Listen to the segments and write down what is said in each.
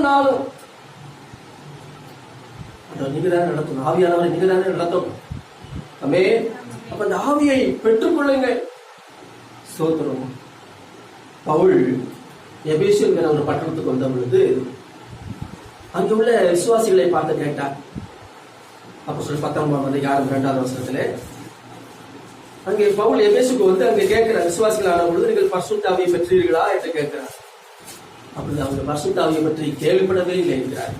நாளும் நீங்க தானே நடத்தணும். ஆவியானவரை நீங்க தானே நடத்தணும். ஆமென். அப்ப அந்த ஆவியை பெற்றுக்கொள்ளுங்க. ஸ்தோத்திரம். பவுல் எபேசியங்கிற ஒரு பட்டணத்துக்கு வந்த பொழுது அங்கு உள்ள விசுவாசிகளை பார்த்து கேட்டார். அப்போஸ்தலர் 10:2 அங்கே பவுல் எபேசுக்கு வந்து அங்கே கேட்கிறார், விசுவாசிகளான பொழுது நீங்கள் பரிசுத்த ஆவியை பெற்றீர்களா என்று கேட்கிறார். அப்படி அவங்க பரிசுத்த ஆவியை பற்றி கேள்விப்படவே இல்லை என்கிறார்.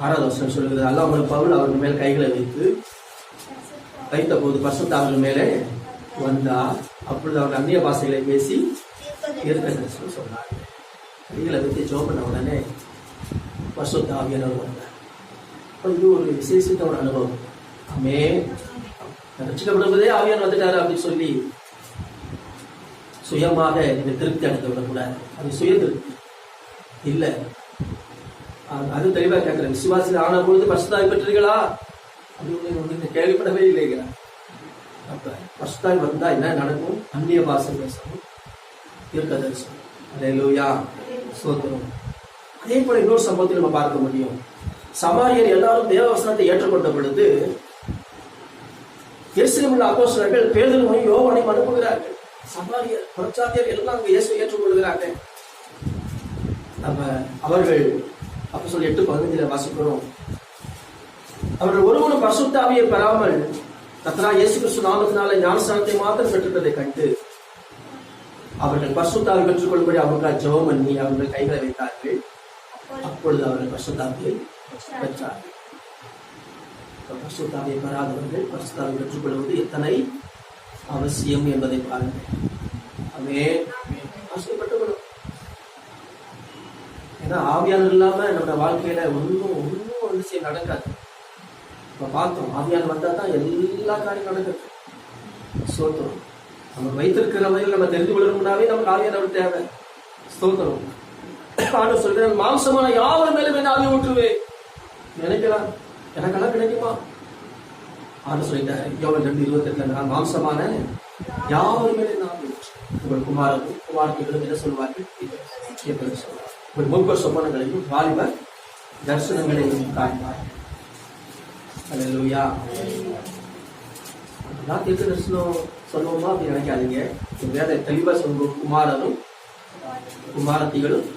6 சொல்லுகிறது, அல்லாமல் பவுல் அவர்கள் மேல் கைகளை வைத்த போது பரிசுத்த ஆவியின் மேலே வந்தார். அப்பொழுது அவர் அந்நிய பாஷைகளை பேசி தரிசனம் சொன்னார். கைகளை வைத்து ஜெபம் பண்ண உடனே பரிசுத்த ஆவியானவர் வந்தார். இது ஒரு விசேஷித்த ஒரு அனுபவம். ஆமென். ரட்சிக்கப்படுவதே ஆவியானவர் வந்துட்டாரு அப்படின்னு சொல்லி சுயமாக நீங்க திருப்தி அடைந்து விடக்கூடாது. அது சுய திருப்தி இல்லை. அது தெளிவா கேட்கிறேன். விசுவாசிகள் ஆன பொழுது பரிசுத்தாவி பெற்றீர்களா அப்படின்னு கேள்விப்படவே இல்லைங்க. அப்ப பரிசுத்தாவி வந்தா என்ன நடக்கும்? அந்நிய பாஷை பேசணும், தீர்க்க தரிசனம். அல்லேலூயா, ஸ்தோத்திரம். அதே போல இன்னொரு சம்பவத்தை நம்ம பார்க்க முடியும். சமாரியர் எல்லாரும் தேவவசனத்தை ஏற்றுக்கொண்ட பொழுது எருசலேமில் உள்ள அப்போஸ்தலர்கள் பேதுருவையும் யோவானையும் அனுப்புகிறார்கள். சமாரியர் புறஜாதியர் எல்லாம் அங்க இயேசுவை ஏற்றுக்கொள்கிறார்கள். அவர்கள் அப்போஸ்தலர் 8:15 வாசிக்கிறோம். அவர்கள் ஒருவனும் பரிசுத்த ஆவியை பெறாமல் கர்த்தராகிய இயேசு கிறிஸ்து நாமத்தினாலே ஞானஸ்நானத்தை மாத்திரம் பெற்றுள்ளதை கண்டு அவர்கள் பரிசுத்த ஆவியை பெற்றுக்கொள்ளும்படி அவர்கள் ஜெபம் பண்ணி அவர்கள் கைகளை வைத்தார்கள். அப்பொழுது அவர்கள் பரிசுத்த ஆவியை பெற்றார்கள். பரிசுத்த ஆவியை பெறாதவர்கள் பரிசுத்த ஆவியை பெற்றுக்கொள்வது எத்தனை அவசியம் என்பதை பாருங்கள். அவசியப்பட்டுக்கணும். ஏன்னா ஆவியானவர் இல்லாம நம்ம வாழ்க்கையில ஒன்னும் விஷயம் நடக்காது. இப்ப பார்த்தோம், ஆவியானவர் வந்தா தான் எல்லா காரியம் நடக்குது. ஸ்தோத்திரம். நம்ம வைத்திருக்கிற வகையில் நம்ம தெரிந்து கொள்ளணும்னாவே நமக்கு ஆவியானவர் தேவை. ஸ்தோத்திரம். ஆண்டவர் சொல்கிறார், மாம்சமான யாவர் மேலும் என்ன ஆவி ஊற்றுவேன் நினைக்கலாம். எனக்கெல்லாம் கிடைக்குமா? ஆண்டவர் சொல்லிட்டாரு யோவான் 2:28 நான் மாம்சமான யாவர் மேலும் ஆவி ஊற்று. உங்கள் குமாரத்திகளும் என்ன சொல்வார்கள்? உங்கள் மூப்ப சொப்பனங்களையும் வாலிப தரிசனங்களையும் காண்பார். அல்லேலூயா. நான் தீர்க்க தரிசனம் சொல்லுவோமா அப்படின்னு நினைக்காதீங்க. வேற தெளிவா சொல்லுவோம். குமாரனும் குமாரத்திகளும்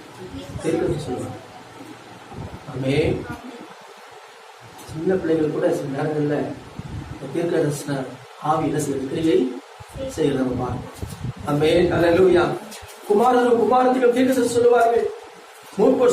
தீர்க்க சொல்லுவாங்க. ஆமென். சின்ன பிள்ளைகள் கூட சில நேரங்கள்ல தீர்க்க தரிசன ஆவி என்ன செய்ய கிரியை செய்யறது நம்ம பார்க்கணும். ஆமென். அல்லேலூயா. குமாரனும் குமாரத்திகளும் தீர்க்க சொல்லுவார்கள். மூப்ப